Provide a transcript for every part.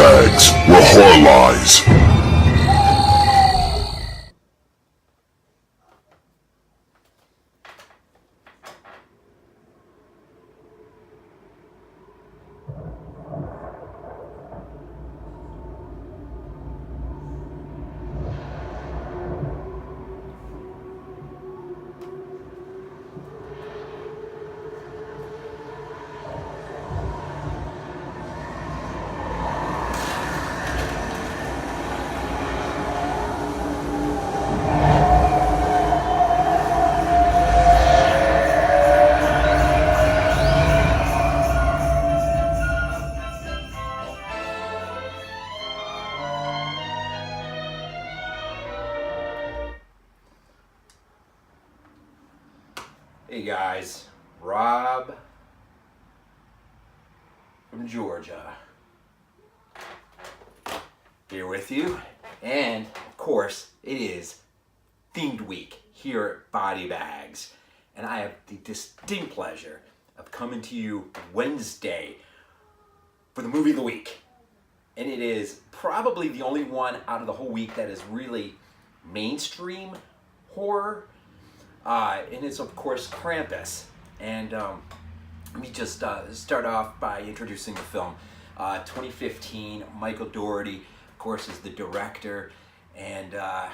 BodyBags, where horror lies. Hey guys, Rob from Georgia here with you, and of course it is themed week here at BodyBags, and I have the distinct pleasure of coming to you Wednesday for the movie of the week, and it is probably the only one out of the whole week that is really mainstream horror. And it's of course Krampus, and let me just start off by introducing the film. 2015, Michael Dougherty, of course, is the director, and of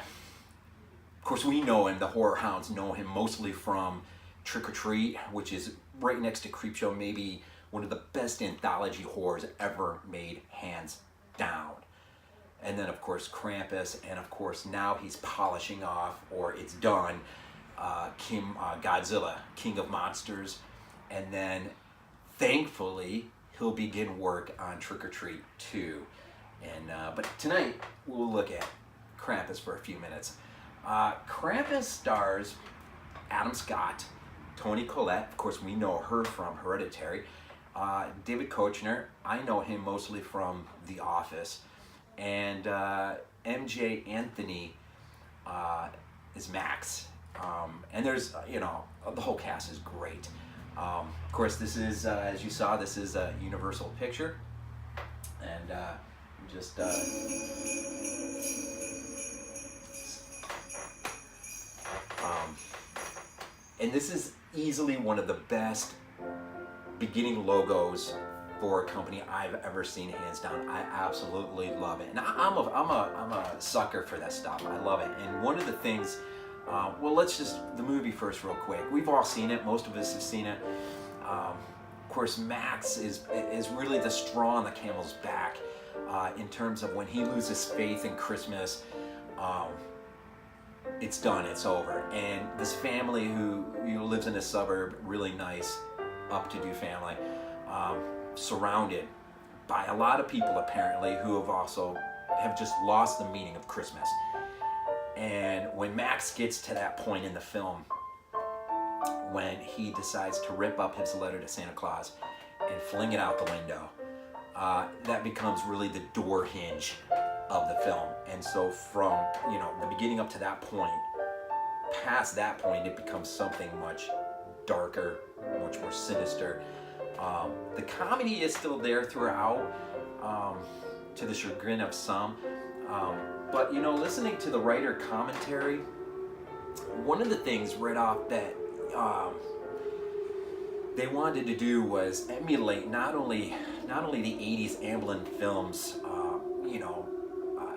course we know him, the horror hounds know him mostly from Trick or Treat, which is right next to Creepshow, maybe one of the best anthology horrors ever made, hands down. And then of course Krampus, and of course now he's polishing off, or it's done, Godzilla, King of Monsters, and then thankfully he'll begin work on Trick or Treat 2. And but tonight we'll look at Krampus for a few minutes. Krampus stars Adam Scott, Toni Collette, of course we know her from Hereditary, David Koechner, I know him mostly from The Office, and Emjay Anthony is Max. And there's, the whole cast is great. Of course, this is, as you saw, this is a Universal picture. And just, and this is easily one of the best beginning logos for a company I've ever seen, hands down. I absolutely love it. And I'm a sucker for that stuff. I love it. And one of the things, well, let's just, the movie first real quick. We've all seen it. Most of us have seen it. Of course, Max is really the straw on the camel's back in terms of when he loses faith in Christmas. It's done. It's over. And this family who lives in a suburb, really nice, up-to-do family, surrounded by a lot of people apparently who have just lost the meaning of Christmas. And when Max gets to that point in the film, when he decides to rip up his letter to Santa Claus and fling it out the window, that becomes really the door hinge of the film. And so from the beginning up to that point, past that point, it becomes something much darker, much more sinister. The comedy is still there throughout, to the chagrin of some. But listening to the writer commentary, one of the things right off that they wanted to do was emulate not only the 80s Amblin films,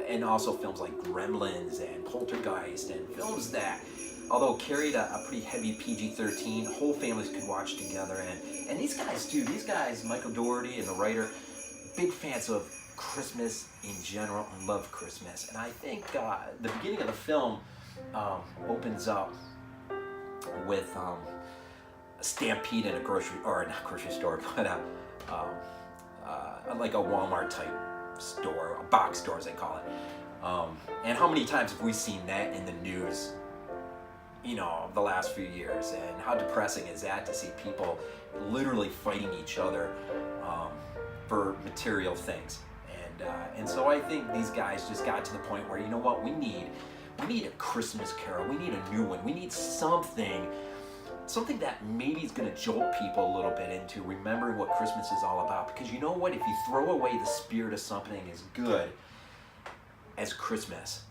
and also films like Gremlins and Poltergeist, and films that, although carried a pretty heavy PG-13, whole families could watch together. And these guys, Michael Dougherty and the writer, big fans of Christmas in general, and love Christmas. And I think the beginning of the film opens up with a stampede in a not grocery store, but like a Walmart type store, a box store as they call it. And how many times have we seen that in the news, the last few years? And how depressing is that to see people literally fighting each other for material things? And so I think these guys just got to the point where, we need a Christmas Carol. We need a new one. We need something something that maybe is going to jolt people a little bit into remembering what Christmas is all about. Because you know what? If you throw away the spirit of something as good as Christmas,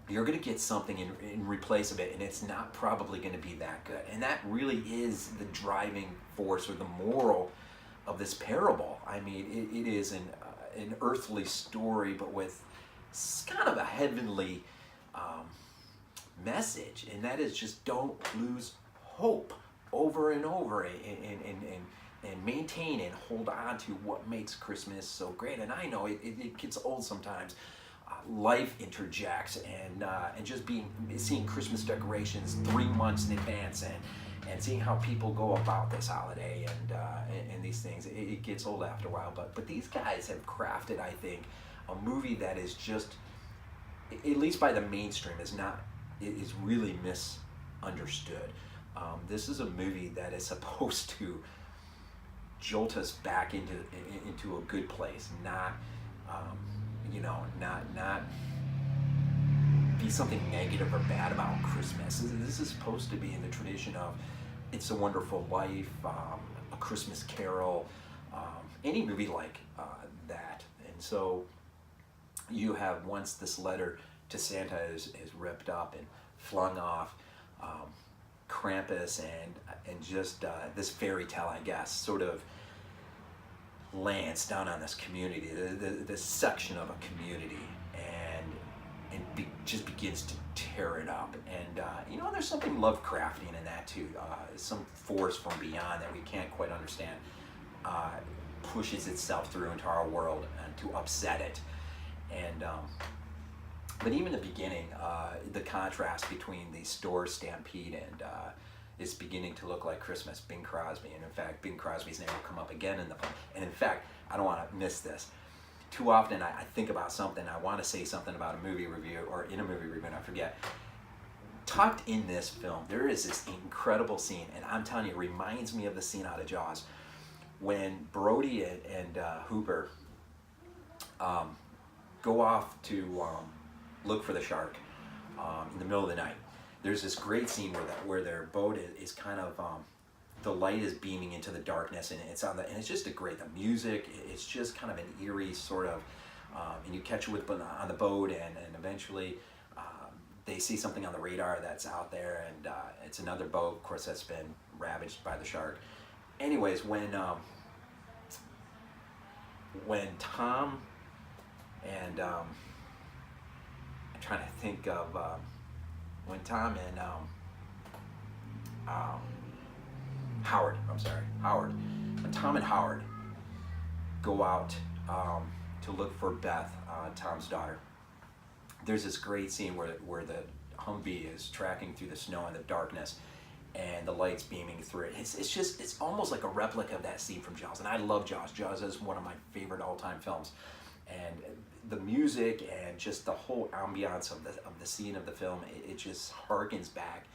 you're going to get something in replace of it, and it's not probably going to be that good. And that really is the driving force or the moral of this parable. I mean, it is an earthly story, but with kind of a heavenly message, and that is just don't lose hope over and over, and maintain and hold on to what makes Christmas so great. And I know it gets old sometimes. Life interjects, and just seeing Christmas decorations 3 months in advance, and seeing how people go about this holiday and these things, it gets old after a while. But these guys have crafted, I think, a movie that is just, at least by the mainstream, is really misunderstood. This is a movie that is supposed to jolt us back into a good place, not not be something negative or bad about Christmas. This is supposed to be in the tradition of It's a Wonderful Life, A Christmas Carol, any movie like that. And so you have, once this letter to Santa is ripped up and flung off, Krampus and just this fairy tale, I guess, sort of lands down on this community, this section of a community, and just begins to tear it up. And there's something Lovecraftian in that too. Some force from beyond that we can't quite understand pushes itself through into our world and to upset it. And but even the beginning, the contrast between the store stampede and is beginning to look like Christmas, Bing Crosby. And in fact, Bing Crosby's name will come up again in the film. And in fact, I don't want to miss this. Too often I think about something, I want to say something about a movie review, or in a movie review, and I forget. Tucked in this film, there is this incredible scene, and I'm telling you, it reminds me of the scene out of Jaws, when Brody and Hooper go off to look for the shark in the middle of the night. There's this great scene where their boat is kind of the light is beaming into the darkness, and and it's just the music. It's just kind of an eerie sort of, and you catch it on the boat, and eventually they see something on the radar that's out there, and it's another boat, of course, that's been ravaged by the shark. Anyways, when Tom and I'm trying to think of when Tom and Howard, when Tom and Howard go out to look for Beth, Tom's daughter, there's this great scene where the Humvee is tracking through the snow and the darkness, and the lights beaming through it. It's almost like a replica of that scene from Jaws, and I love Jaws. Jaws is one of my favorite all-time films, and the music and just the whole ambiance of the scene of the film, it just harkens back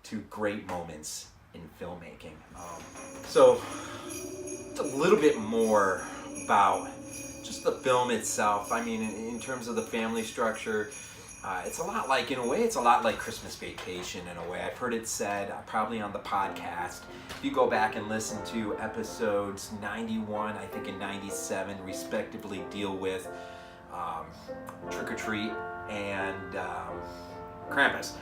to great moments in filmmaking. So a little bit more about just the film itself. I mean, in terms of the family structure, it's a lot like Christmas Vacation in a way. I've heard it said, probably on the podcast, if you go back and listen to episodes 91, I think, and 97, respectively, deal with Trick or Treat and Krampus,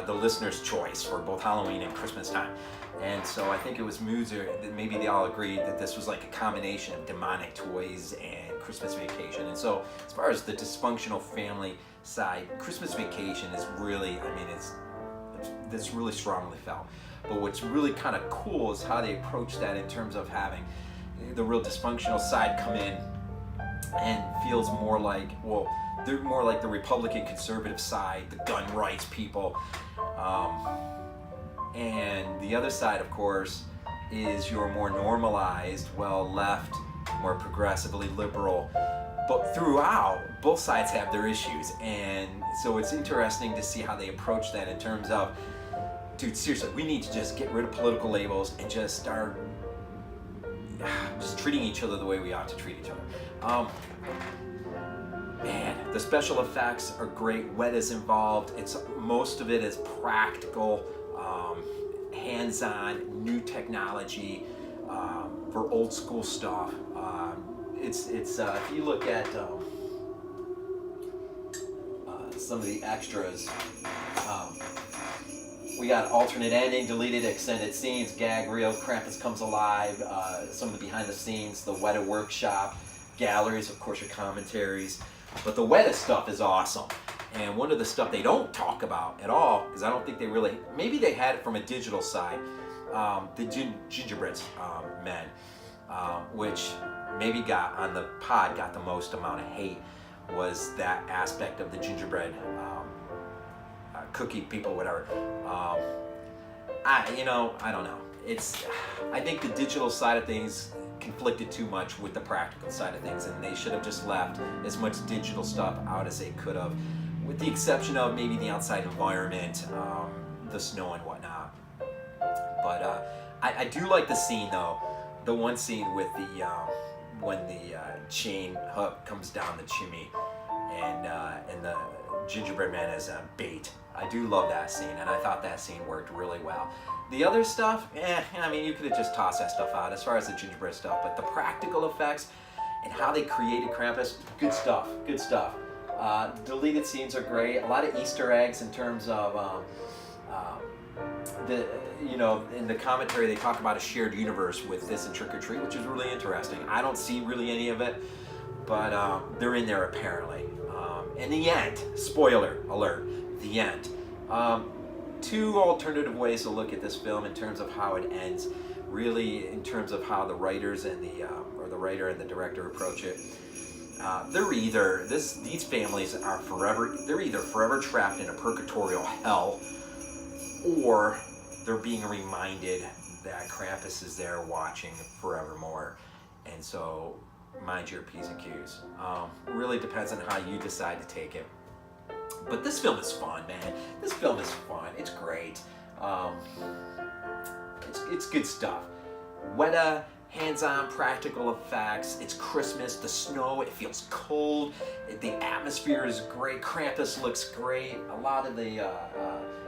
the listener's choice for both Halloween and Christmas time. And so I think it was Muser that maybe they all agreed that this was like a combination of demonic toys and Christmas Vacation. And so as far as the dysfunctional family side, Christmas Vacation is really, that's really strongly felt. But what's really kind of cool is how they approach that in terms of having the real dysfunctional side come in and feels more like, well, they're more like the Republican conservative side, the gun rights people. And the other side, of course, is your more normalized, well, left, more progressively liberal. But throughout, both sides have their issues. And so it's interesting to see how they approach that in terms of, dude, seriously, we need to just get rid of political labels and just start just treating each other the way we ought to treat each other. Man, the special effects are great. Wet is involved. Most of it is practical. hands-on, new technology for old school stuff. It's if you look at some of the extras, we got alternate ending, deleted extended scenes, gag reel, Krampus comes alive, some of the behind the scenes, the Weta workshop, galleries, of course your commentaries. But the Weta stuff is awesome. And one of the stuff they don't talk about at all, because I don't think they really, maybe they had it from a digital side, the gingerbread men, which maybe got on the pod, got the most amount of hate, was that aspect of the gingerbread cookie people, whatever. I don't know. I think the digital side of things conflicted too much with the practical side of things, and they should have just left as much digital stuff out as they could have, with the exception of maybe the outside environment, the snow and whatnot. But I do like the scene though, the one scene with the when the chain hook comes down the chimney, and the gingerbread man is bait. I do love that scene, and I thought that scene worked really well. The other stuff, I mean, you could have just tossed that stuff out as far as the gingerbread stuff, but the practical effects and how they created Krampus, good stuff, good stuff. Deleted scenes are great. A lot of Easter eggs in terms of in the commentary they talk about a shared universe with this and Trick or Treat, which is really interesting. I don't see really any of it, but they're in there apparently. In the end, spoiler alert, the end. Two alternative ways to look at this film in terms of how it ends, really in terms of how the writers and the writer and the director approach it. These families are they're either forever trapped in a purgatorial hell, or they're being reminded that Krampus is there watching forevermore. And so mind your P's and Q's. Really depends on how you decide to take it. But this film is fun, man. This film is fun. It's great. It's good stuff. Weta, hands-on practical effects. It's Christmas. The snow, it feels cold. The atmosphere is great. Krampus looks great. A lot of the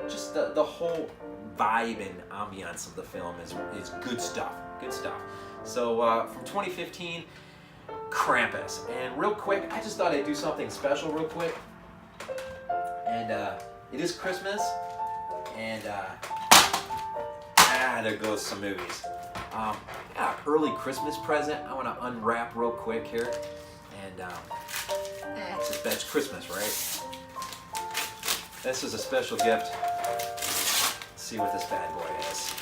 just the whole vibe and ambiance of the film is good stuff. Good stuff. So from 2015, Krampus. And real quick, I just thought I'd do something special real quick. And it is Christmas, and there goes some movies. Early Christmas present I want to unwrap real quick here, and it's Christmas, right? This is a special gift. Let's see what this bad boy is.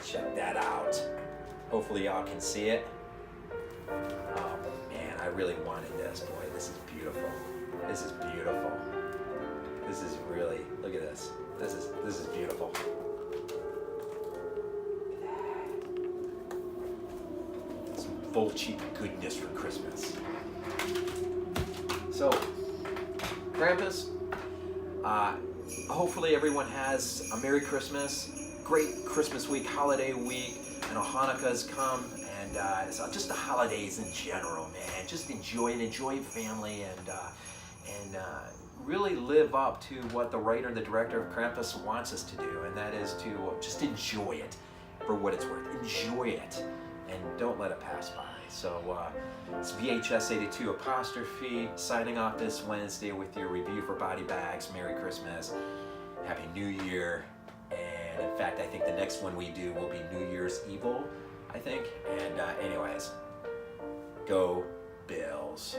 Check that out. Hopefully y'all can see it. I really wanted this, boy. This is beautiful. This is beautiful. This is really, look at this. This is beautiful. Some full cheap goodness for Christmas. So, Krampus, hopefully everyone has a Merry Christmas, great Christmas week, holiday week. I know Hanukkah's come. And so just the holidays in general, man. Just enjoy family, and really live up to what the writer and the director of Krampus wants us to do, and that is to just enjoy it for what it's worth. Enjoy it, and don't let it pass by. So it's VHS82 apostrophe signing off this Wednesday with your review for BodyBags. Merry Christmas, Happy New Year, and in fact, I think the next one we do will be New Year's Evil, I think. And anyways, go Bills.